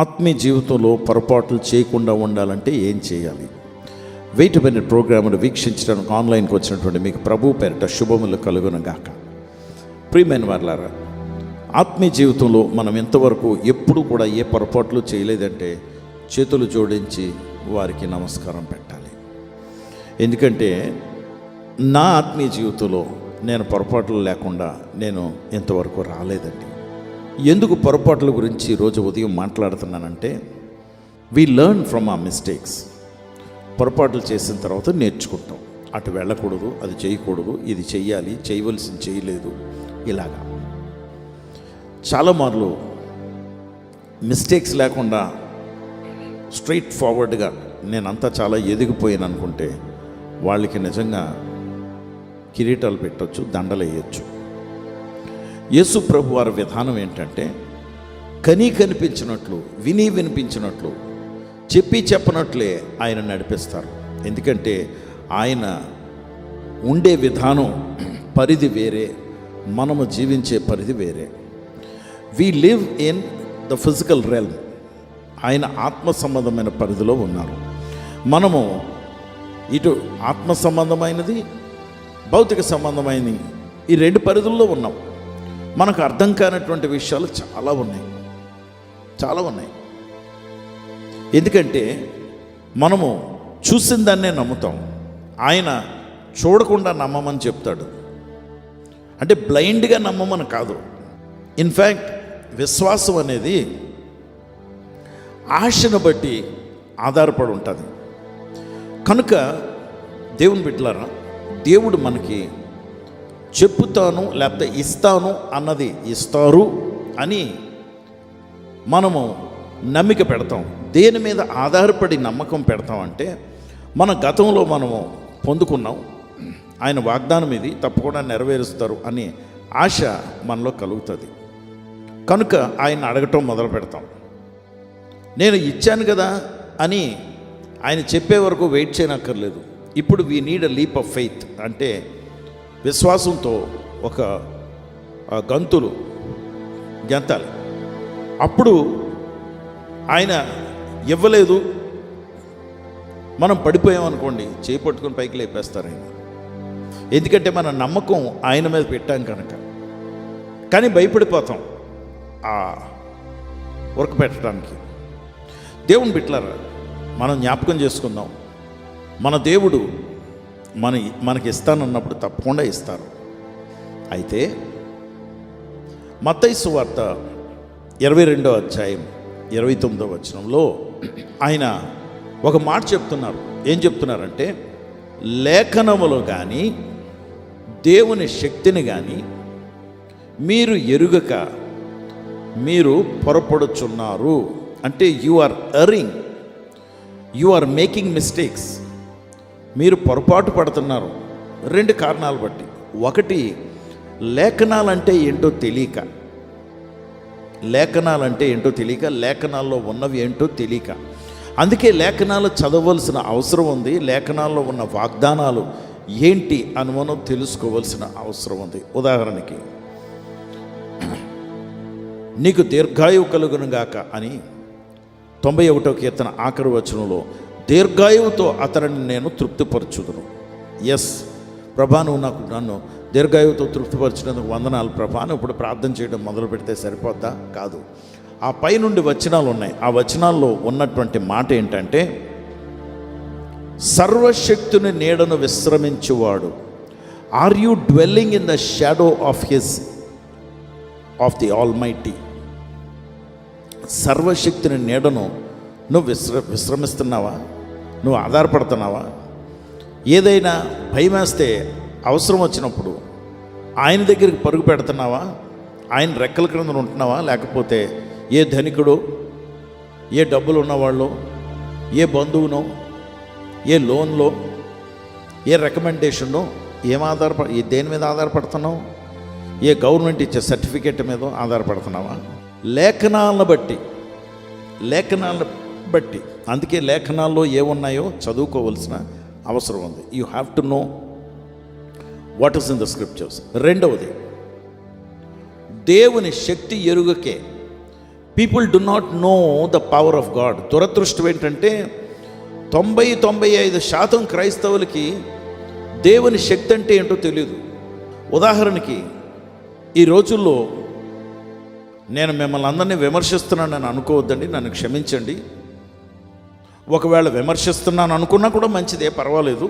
ఆత్మీయ జీవితంలో పొరపాట్లు చేయకుండా ఉండాలంటే ఏం చేయాలి? వెయిట్ మినిట్ ప్రోగ్రామ్ను వీక్షించడానికి ఆన్లైన్కి వచ్చినటువంటి మీకు ప్రభు పేరిట శుభములు కలుగునగాక. ప్రియమైన వారలారా, ఆత్మీయ జీవితంలో మనం ఇంతవరకు ఎప్పుడు కూడా ఏ పొరపాట్లు చేయలేదంటే చేతులు జోడించి వారికి నమస్కారం పెట్టాలి. ఎందుకంటే నా ఆత్మీయ జీవితంలో నేను పొరపాట్లు లేకుండా నేను ఇంతవరకు రాలేదండి. ఎందుకు పొరపాట్ల గురించి ఈరోజు ఉదయం మాట్లాడుతున్నానంటే, వీ లెర్న్ ఫ్రమ్ ఆ మిస్టేక్స్. పొరపాట్లు చేసిన తర్వాత నేర్చుకుంటాం. అటు వెళ్ళకూడదు, అది చేయకూడదు, ఇది చెయ్యాలి, చేయవలసింది చేయలేదు, ఇలాగా. చాలా మార్లు మిస్టేక్స్ లేకుండా స్ట్రైట్ ఫార్వర్డ్గా నేనంతా చాలా ఎదిగిపోయాను అనుకుంటే వాళ్ళకి నిజంగా కిరీటాలు పెట్టవచ్చు, దండలు వేయచ్చు. యేసు ప్రభు వారి విధానం ఏంటంటే, కనిపించినట్లు, వినిపించినట్లు, చెప్పనట్లే ఆయన నడిపిస్తారు. ఎందుకంటే ఆయన ఉండే విధానం పరిధి వేరే, మనము జీవించే పరిధి వేరే. We live in the physical realm. ఆయన ఆత్మ సంబంధమైన పరిధిలో ఉన్నారు. మనము ఇటు ఆత్మ సంబంధమైనది, భౌతిక సంబంధమైనది, ఈ రెండు పరిధుల్లో ఉన్నాం. మనకు అర్థం కానటువంటి విషయాలు చాలా ఉన్నాయి. ఎందుకంటే మనము చూసిన దాన్నే నమ్ముతాం. ఆయన చూడకుండా నమ్మమని చెప్తాడు. అంటే బ్లైండ్గా నమ్మమని కాదు. ఇన్ఫ్యాక్ట్ విశ్వాసం అనేది ఆశను బట్టి ఆధారపడి ఉంటుంది. కనుక దేవుని బిడ్డలారా, దేవుడు మనకి చెప్పుతాను లేకపోతే ఇస్తాను అన్నది ఇస్తారు అని మనము నమ్మిక పెడతాం. దేని మీద ఆధారపడి నమ్మకం పెడతామంటే, మన గతంలో మనము పొందుకున్నాం, ఆయన వాగ్దానం ఇది తప్పకుండా నెరవేరుస్తారు అని ఆశ మనలో కలుగుతుంది. కనుక ఆయన అడగటం మొదలు పెడతాం. నేను ఇచ్చాను కదా అని ఆయన చెప్పే వరకు వెయిట్ చేయనక్కర్లేదు. ఇప్పుడు we need a leap of faith. అంటే విశ్వాసంతో ఒక గంతులు గెంతాలి. అప్పుడు ఆయన ఇవ్వలేదు, మనం పడిపోయామనుకోండి, చేయి పట్టుకొని పైకి లేపేస్తారు ఆయన. ఎందుకంటే మన నమ్మకం ఆయన మీద పెట్టాం కనుక. కానీ భయపడిపోతాం ఆ వర్క్ పెట్టడానికి. దేవుని బిడ్డలారా, మనం జ్ఞాపకం చేసుకుందాం, మన దేవుడు మనకి ఇస్తానన్నప్పుడు తప్పకుండా ఇస్తారు. అయితే మత్తయి సువార్త 22వ అధ్యాయం 29వ వచనంలో ఆయన ఒక మాట చెప్తున్నారు. ఏం చెప్తున్నారంటే, లేఖనములో కానీ దేవుని శక్తిని కానీ మీరు ఎరుగక మీరు పొరపడుచున్నారు. అంటే you are erring, you are making mistakes. మీరు పొరపాటు పడుతున్నారు 2 కారణాలు బట్టి. ఒకటి, లేఖనాలంటే ఏంటో తెలియక, లేఖనాల్లో ఉన్నవి ఏంటో తెలియక. అందుకే లేఖనాలు చదవలసిన అవసరం ఉంది. లేఖనాల్లో ఉన్న వాగ్దానాలు ఏంటి అని మనం తెలుసుకోవాల్సిన అవసరం ఉంది. ఉదాహరణకి, నీకు దీర్ఘాయువు కలుగునుగాక అని 91వ కీర్తన ఆఖరి వచనంలో, దీర్ఘాయువుతో అతనిని నేను తృప్తిపరచుదును. ఎస్ ప్రభా, నువ్వు నన్ను దీర్ఘాయువుతో తృప్తిపరిచినందుకు వందనాలు ప్రభా అని ఇప్పుడు ప్రార్థన చేయడం మొదలు పెడితే సరిపోద్దా? కాదు. ఆ పై నుండి వచనాలు ఉన్నాయి. ఆ వచనాల్లో ఉన్నటువంటి మాట ఏంటంటే, సర్వశక్తుని నీడను విశ్రమించువాడు. Are you dwelling in the shadow of the almighty. సర్వశక్తిని నీడను నువ్వు విశ్రమిస్తున్నావా? నువ్వు ఆధారపడుతున్నావా? ఏదైనా భయం వేస్తే అవసరం వచ్చినప్పుడు ఆయన దగ్గరికి పరుగు పెడుతున్నావా? ఆయన రెక్కల క్రింద ఉంటున్నావా? లేకపోతే ఏ ధనికుడో, ఏ డబ్బులు ఉన్నవాళ్ళు, ఏ బంధువునో, ఏ లోన్లో, ఏ రికమెండేషనో దేని మీద ఆధారపడుతున్నావు? ఏ గవర్నమెంట్ ఇచ్చే సర్టిఫికేట్ మీద ఆధారపడుతున్నావా? లేఖనాలను బట్టి. అందుకే లేఖనాల్లో ఏమున్నాయో చదువుకోవాల్సిన అవసరం ఉంది. You have to know what is in the scriptures. రెండవది, దేవుని శక్తి ఎరుగకే people do not know the power of God. దురదృష్టం ఏంటంటే 90-95% క్రైస్తవులకి దేవుని శక్తి అంటే ఏంటో తెలియదు. ఉదాహరణకి ఈ రోజుల్లో నేను మిమ్మల్ని అందరినీ విమర్శిస్తున్నానని అనుకోవద్దండి, నన్ను క్షమించండి. ఒకవేళ విమర్శిస్తున్నాను అనుకున్నా కూడా మంచిదే, పర్వాలేదు.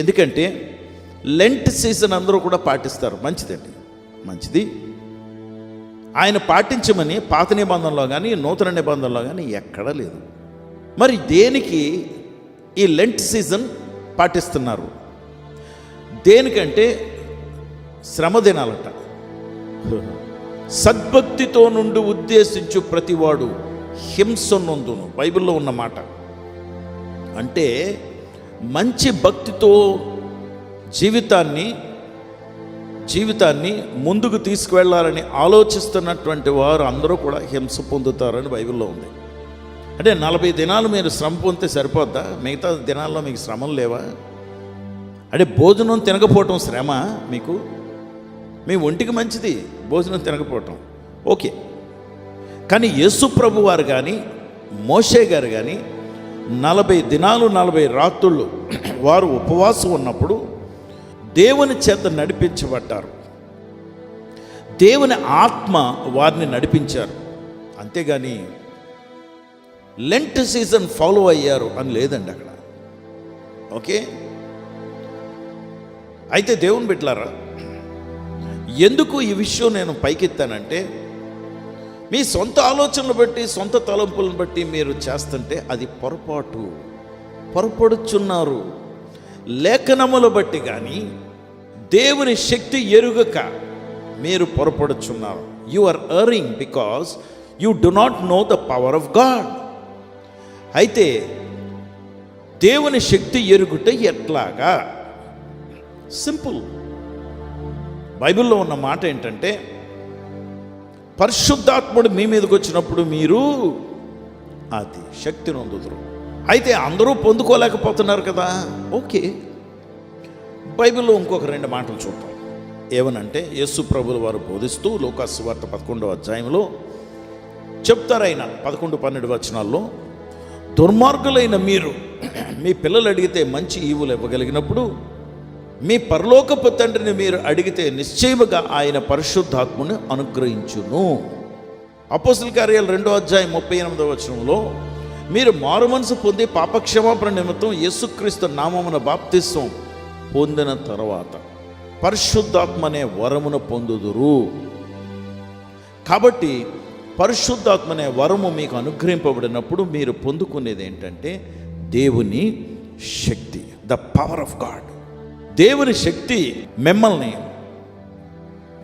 ఎందుకంటే లెంట్ సీజన్ అందరూ కూడా పాటిస్తారు, మంచిదండి, మంచిది. ఆయన పాటించమని పాత నిబంధనలో కానీ నూతన నిబంధనలో కానీ ఎక్కడా లేదు. మరి దేనికి ఈ లెంట్ సీజన్ పాటిస్తున్నారు? దేనికంటే శ్రమ దినాలట. సద్భక్తితో నుండి ఉద్దేశించు ప్రతివాడు హింస నొందును, బైబిల్లో ఉన్న మాట. అంటే మంచి భక్తితో జీవితాన్ని ముందుకు తీసుకువెళ్ళాలని ఆలోచిస్తున్నటువంటి వారు అందరూ కూడా హింస పొందుతారని బైబిల్లో ఉంది. అంటే 40 దినాలు మీరు శ్రమ పొందితే సరిపోద్దా? మిగతా దినాల్లో మీకు శ్రమలు లేవా? అంటే భోజనం తినకపోవటం శ్రమ మీకు? మీ ఒంటికి మంచిది భోజనం తినకపోవటం, ఓకే. కానీ యేసు ప్రభు వారు కానీ మోషే గారు కానీ 40 దినాలు 40 రాత్రులు వారు ఉపవాసం ఉన్నప్పుడు దేవుని చేత నడిపించబడ్డారు. దేవుని ఆత్మ వారిని నడిపించారు. అంతేగాని లెంట్ సీజన్ ఫాలో అయ్యారు అని లేదండి అక్కడ, ఓకే. అయితే దేవుని బిడ్డలారా, ఎందుకు ఈ విషయం నేను పైకెత్తానంటే, మీ సొంత ఆలోచనలు బట్టి సొంత తలంపులను బట్టి మీరు చేస్తుంటే అది పొరపడుచున్నారు. లేఖనములు బట్టి కానీ దేవుని శక్తి ఎరుగక మీరు పొరపడుచున్నారు. You are erring because you do not know the power of God. అయితే దేవుని శక్తి ఎరుగుట ఎట్లాగా? సింపుల్. బైబిల్లో ఉన్న మాట ఏంటంటే, పరిశుద్ధాత్ముడు మీ మీదకి వచ్చినప్పుడు మీరు అది శక్తిని పొందుతారు. అయితే అందరూ పొందుకోలేకపోతున్నారు కదా, ఓకే. బైబిల్లో ఇంకొక 2 మాటలు చూద్దాం. ఏమనంటే, యేసు ప్రభువుల వారు బోధిస్తూ లూకాసు సువార్త 11వ అధ్యాయంలో చెప్తారు. ఆయన 11-12 వచనాల్లో, దుర్మార్గులైన మీరు మీ పిల్లలు అడిగితే మంచి ఈవులు ఇవ్వగలిగినప్పుడు మీ పరలోకపు తండ్రిని మీరు అడిగితే నిశ్చయముగా ఆయన పరిశుద్ధాత్మను అనుగ్రహించును. అపోస్తలుల కార్యాలు 2వ అధ్యాయం 38వ వచనంలో, మీరు మారుమనసు పొంది పాపక్షమాపణ నిమిత్తం యేసుక్రీస్తు నామమున బాప్తిస్వం పొందిన తర్వాత పరిశుద్ధాత్మ అనే వరమును పొందుదురు. కాబట్టి పరిశుద్ధాత్మ అనే వరము మీకు అనుగ్రహింపబడినప్పుడు మీరు పొందుకునేది ఏంటంటే దేవుని శక్తి, ద పవర్ ఆఫ్ గాడ్. దేవుని శక్తి మిమ్మల్ని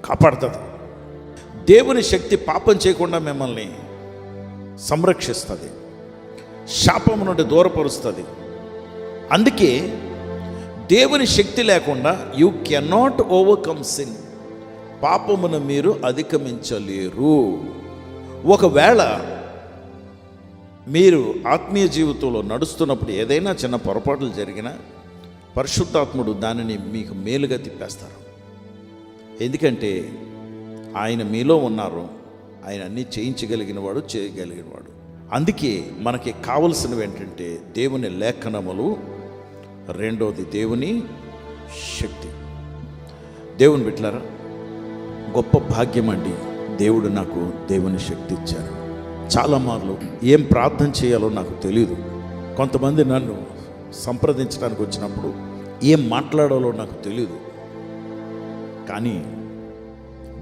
కాపాడుతుంది. దేవుని శక్తి పాపం చేయకుండా మిమ్మల్ని సంరక్షిస్తుంది, శాపం నుండి దూరపరుస్తుంది. అందుకే దేవుని శక్తి లేకుండా యూ కెనాట్ ఓవర్కమ్ సిన్. పాపమును మీరు అధిగమించలేరు. ఒకవేళ మీరు ఆత్మీయ జీవితంలో నడుస్తున్నప్పుడు ఏదైనా చిన్న పొరపాట్లు జరిగినా పరిశుద్ధాత్ముడు దానిని మీకు మేలుగా తిప్పేస్తారు. ఎందుకంటే ఆయన మీలో ఉన్నారు. ఆయన అన్నీ చేయగలిగినవాడు. అందుకే మనకి కావలసినవి ఏంటంటే దేవుని లేఖనములు, రెండోది దేవుని శక్తి. దేవుని బిడ్డలారా, గొప్ప భాగ్యం అండి. దేవుడు నాకు దేవుని శక్తి ఇచ్చారు. చాలా మార్లు ఏం ప్రార్థన చేయాలో నాకు తెలియదు. కొంతమంది నన్ను సంప్రదించడానికి వచ్చినప్పుడు ఏం మాట్లాడాలో నాకు తెలియదు. కానీ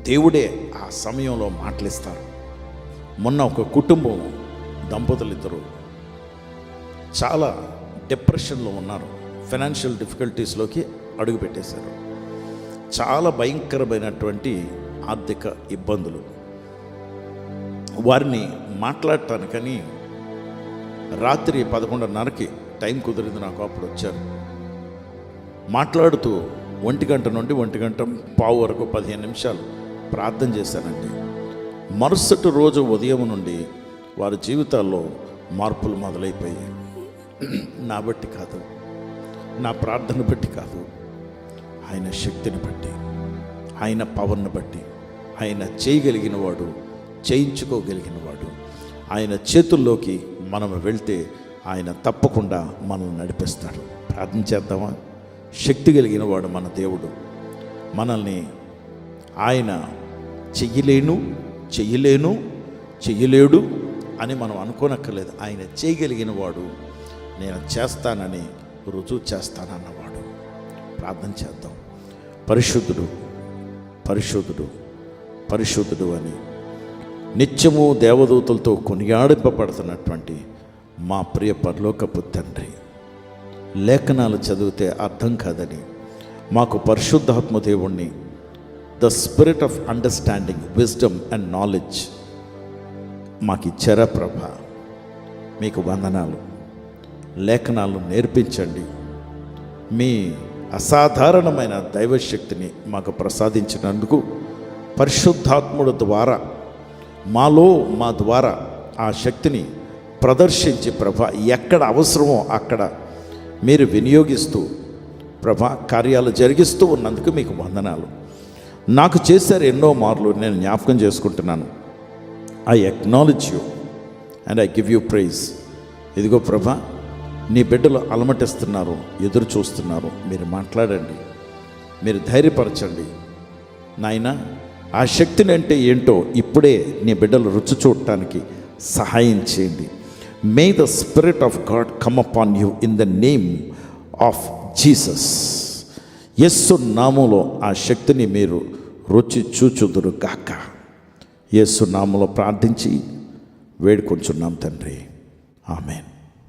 దేవుడే ఆ సమయంలో మాటలిస్తారు. మొన్న ఒక కుటుంబం దంపతులు ఇద్దరు చాలా డిప్రెషన్లో ఉన్నారు. ఫైనాన్షియల్ డిఫికల్టీస్లోకి అడుగుపెట్టేశారు. చాలా భయంకరమైనటువంటి ఆర్థిక ఇబ్బందులు. వారిని మాట్లాడటానికని రాత్రి 11:30కి టైం కుదిరింది నాకు. అప్పుడు వచ్చారు. మాట్లాడుతూ 1 గంట నుండి 1:15 వరకు 15 నిమిషాలు ప్రార్థన చేశానండి. మరుసటి రోజు ఉదయం నుండి వారి జీవితాల్లో మార్పులు మొదలైపోయాయి. నా బట్టి కాదు, నా ప్రార్థన బట్టి కాదు, ఆయన శక్తిని బట్టి, ఆయన పవర్ని బట్టి. ఆయన చేయగలిగిన వాడు, చేయించుకోగలిగిన వాడు. ఆయన చేతుల్లోకి మనం వెళ్తే ఆయన తప్పకుండా మనల్ని నడిపిస్తాడు. ప్రార్థన చేద్దామా? శక్తి కలిగిన వాడు మన దేవుడు. మనల్ని ఆయన చెయ్యలేడు అని మనం అనుకోనక్కర్లేదు. ఆయన చేయగలిగిన వాడు. నేను చేస్తానని రుజువు చేస్తానన్నవాడు. ప్రార్థన చేద్దాం. పరిశుద్ధుడు పరిశుద్ధుడు పరిశుద్ధుడు అని నిత్యము దేవదూతలతో కొనియాడింపబడుతున్నటువంటి మా ప్రియ పరలోకపు తండ్రి, లేఖనాలు చదివితే అర్థం కాదని మాకు పరిశుద్ధాత్మ దేవుణ్ణి, the spirit of understanding, wisdom and knowledge మాకు ఇచ్చారా ప్రభా? మీకు వందనాలు. లేఖనాలు నేర్పించండి. మీ అసాధారణమైన దైవశక్తిని మాకు ప్రసాదించినందుకు పరిశుద్ధాత్ముడు ద్వారా మా ద్వారా ఆ శక్తిని ప్రదర్శించి ప్రభా, ఎక్కడ అవసరమో అక్కడ మీరు వినియోగిస్తూ ప్రభా కార్యాలు జరిగిస్తూ ఉన్నందుకు మీకు వందనాలు. నాకు చేశారు ఎన్నో మార్లు, నేను జ్ఞాపకం చేసుకుంటున్నాను. I acknowledge you and I give you prize. ఇదిగో ప్రభా, నీ బిడ్డలు అలమటిస్తున్నారు, ఎదురు చూస్తున్నారు. మీరు మాట్లాడండి, మీరు ధైర్యపరచండి నాయనా. ఆ శక్తిని అంటే ఏంటో ఇప్పుడే నీ బిడ్డలు రుచి చూడటానికి సహాయం చేయండి. May the spirit of God come upon you in the name of Jesus. యేసు నామములో ఆ శక్తిని మీరు రుచి చూచుదురు గాక. యేసు నామములో ప్రార్థించి వేడుకొంచున్నాం తండ్రి. ఆమేన్.